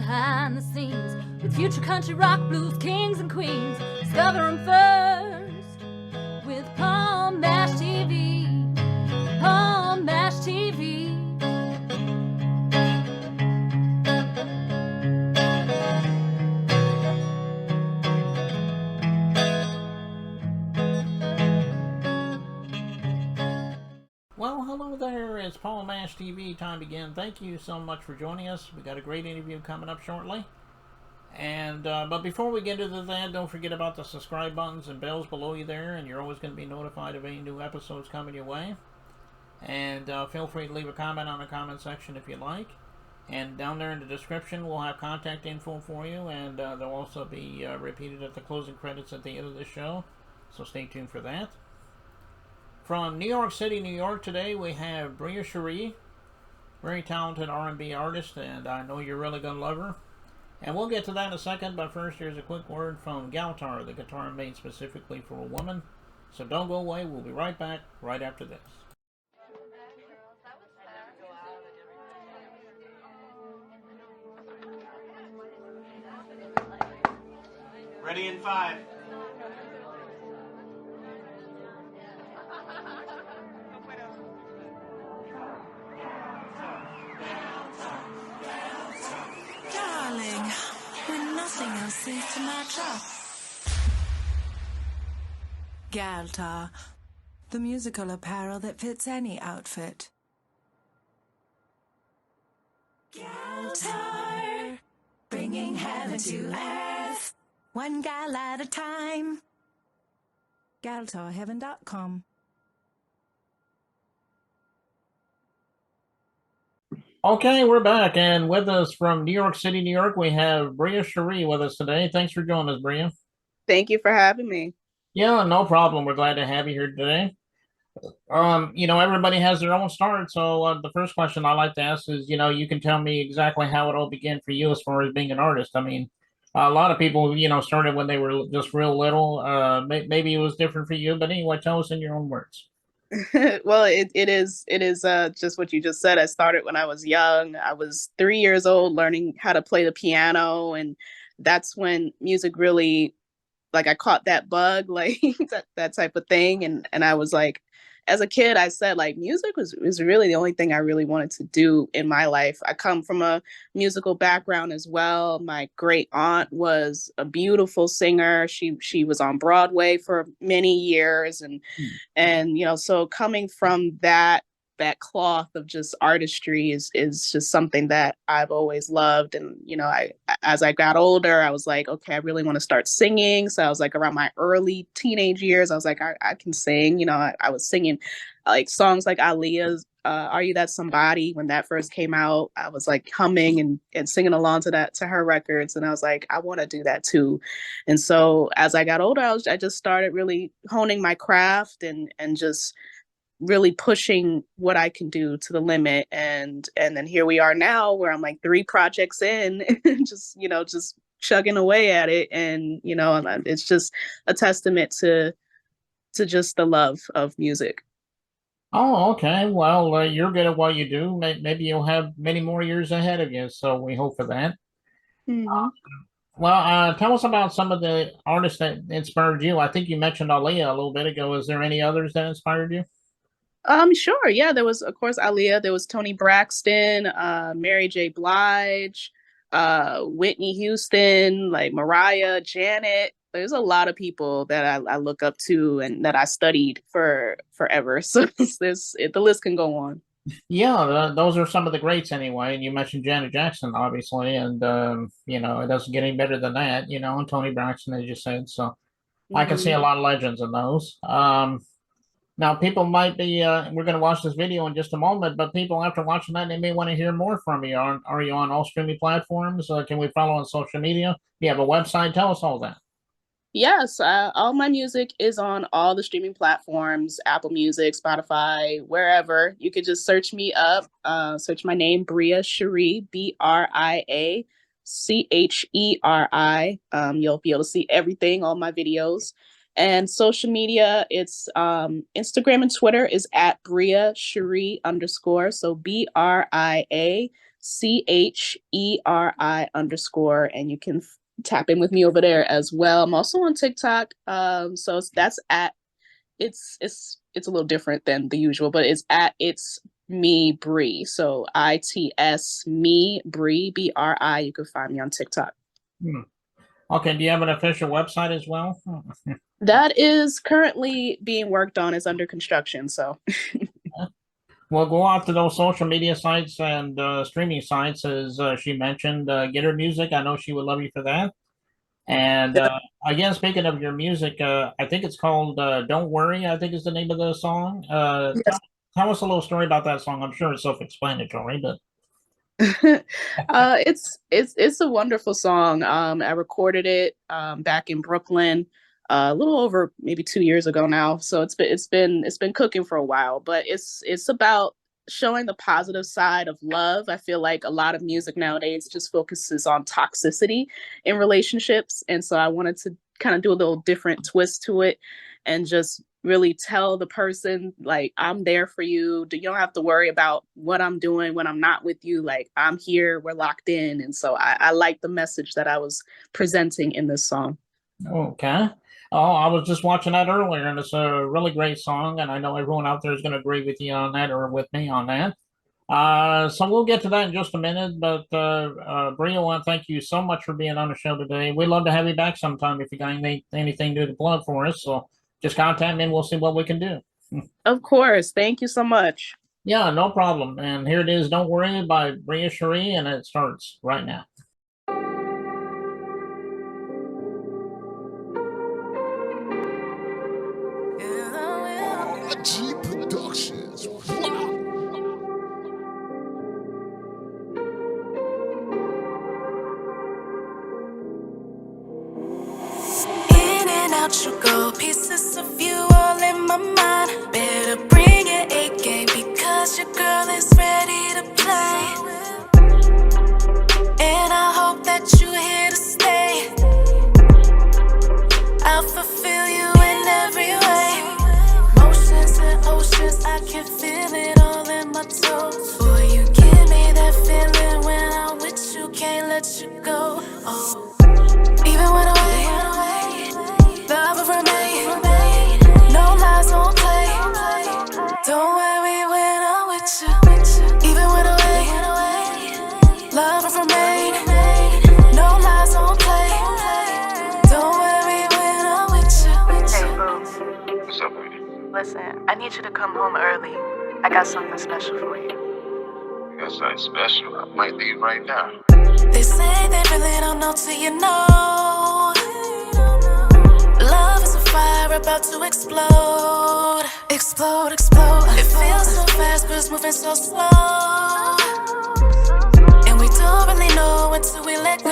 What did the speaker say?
behind the scenes with future country rock blues kings and queens. Discover them first with Palm Mash TV. Palm Mash TV. Well, hello there. It's Paul Mash TV time again. Thank you so much for joining us. We got a great interview coming up shortly. And but before we get into that, don't forget about the subscribe buttons and bells below you there, and you're always going to be notified of any new episodes coming your way. And feel free to leave a comment on the comment section if you like. And down there in the description, we'll have contact info for you, and they'll also be repeated at the closing credits at the end of the show. So stay tuned for that. From New York City, New York today, we have Bria Cheri, very talented R&B artist, and I know you're really going to love her. And we'll get to that in a second, but first here's a quick word from Galtar, the guitar made specifically for a woman. So don't go away, we'll be right back right after this. Ready in 5. Darling, when nothing else seems to match up. Galtar, the musical apparel that fits any outfit. Galtar, bringing heaven to earth, one gal at a time. GaltarHeaven.com. Okay, we're back, and with us from New York City, New York, we have Bria Cheri with us today. Thanks for joining us, Bria. Thank you for having me. Yeah, no problem. We're glad to have you here today. Everybody has their own start, so the first question I like to ask is, you can tell me exactly how it all began for you as far as being an artist. I mean, a lot of people, started when they were just real little. Maybe it was different for you, but anyway, tell us in your own words. Well, it is just what you just said. I started when I was young. I was 3 years old learning how to play the piano, and that's when music really, like, I caught that bug, like that type of thing. And I was like, as a kid, I said, like, music was really the only thing I really wanted to do in my life. I come from a musical background as well. My great aunt was a beautiful singer. She was on Broadway for many years, and so coming from that cloth of just artistry is just something that I've always loved. And as I got older, I was like, okay, I really want to start singing. So I was like, around my early teenage years, I was like, I can sing. I was singing like songs like Aaliyah's Are You That Somebody. When that first came out, I was like humming and singing along to her records, and I was like, I want to do that too. And so as I got older, I just started really honing my craft and just really pushing what I can do to the limit. And then here we are now, where I'm like 3 projects in, just chugging away at it. And it's just a testament to just the love of music. Oh, okay. Well, you're good at what you do. Maybe you'll have many more years ahead of you, so we hope for that. Mm-hmm. Well, tell us about some of the artists that inspired you. I think you mentioned Aaliyah a little bit ago. Is there any others that inspired you? Sure. Yeah, there was, of course, Aaliyah. There was Toni Braxton, Mary J. Blige, Whitney Houston, like Mariah, Janet. There's a lot of people that I look up to and that I studied for forever. So the list can go on. Yeah, those are some of the greats anyway. And you mentioned Janet Jackson, obviously, and it doesn't get any better than that. And Toni Braxton, as you said. So I can see a lot of legends in those. Now, people might be, we're going to watch this video in just a moment, but people after watching that, they may want to hear more from you. Are you on all streaming platforms? Can we follow on social media? Do you have a website? Tell us all that. Yes, all my music is on all the streaming platforms, Apple Music, Spotify, wherever. You could just search me up, search my name, Bria Cheri, Bria Cheri. You'll be able to see everything, all my videos. And social media, it's Instagram and Twitter is at Bria Cheri _. So BRIA CHERI_, and you can tap in with me over there as well. I'm also on TikTok. So that's at it's a little different than the usual, but it's at it's me Brie. So ITS me Brie BRI. You can find me on TikTok. Hmm. Okay, do you have an official website as well? That is currently being worked on. It's under construction. So Well, go out to those social media sites and streaming sites, as she mentioned. Get her music. I know she would love you for that. And again, speaking of your music, I think it's called "Don't Worry." I think is the name of the song. yes. Tell us a little story about that song. I'm sure it's self-explanatory, but It's a wonderful song. I recorded it back in Brooklyn a little over maybe 2 years ago now. So it's been cooking for a while, but it's about showing the positive side of love. I feel like a lot of music nowadays just focuses on toxicity in relationships, and so I wanted to kind of do a little different twist to it and just really tell the person, like, I'm there for you. You don't have to worry about what I'm doing when I'm not with you. Like, I'm here, we're locked in. And so I like the message that I was presenting in this song. okay. Oh, I was just watching that earlier, and it's a really great song, and I know everyone out there is going to agree with you on that, or with me on that. So we'll get to that in just a minute, but Bria, I want to thank you so much for being on the show today. We'd love to have you back sometime if you got anything to plug for us. So just contact me and we'll see what we can do. Of course. Thank you so much. Yeah, no problem. And here it is, Don't Worry by Bria Cheri, and it starts right now. G Productions. In and out you go, pieces of you all in my mind. Better bring your A game because your girl is ready to play. And I hope that you're here to stay. I'll fulfill you in every way. Motions and oceans, I can feel it all in my toes. Boy, you give me that feeling when I'm with you, can't let you go. Oh. Even when I'm away, love will remain. No lies, don't play. Don't worry when I'm with you. Even when I'm away, love will remain. No lies, don't play. Don't worry when I'm with you. Hey, boo. What's up, lady? Listen, I need you to come home early. I got something special for you. You got something special? I might leave right now. They say they really don't know till you know. Love is a fire about to explode. Explode, explode. It feels so fast, but it's moving so slow. And we don't really know until we let go.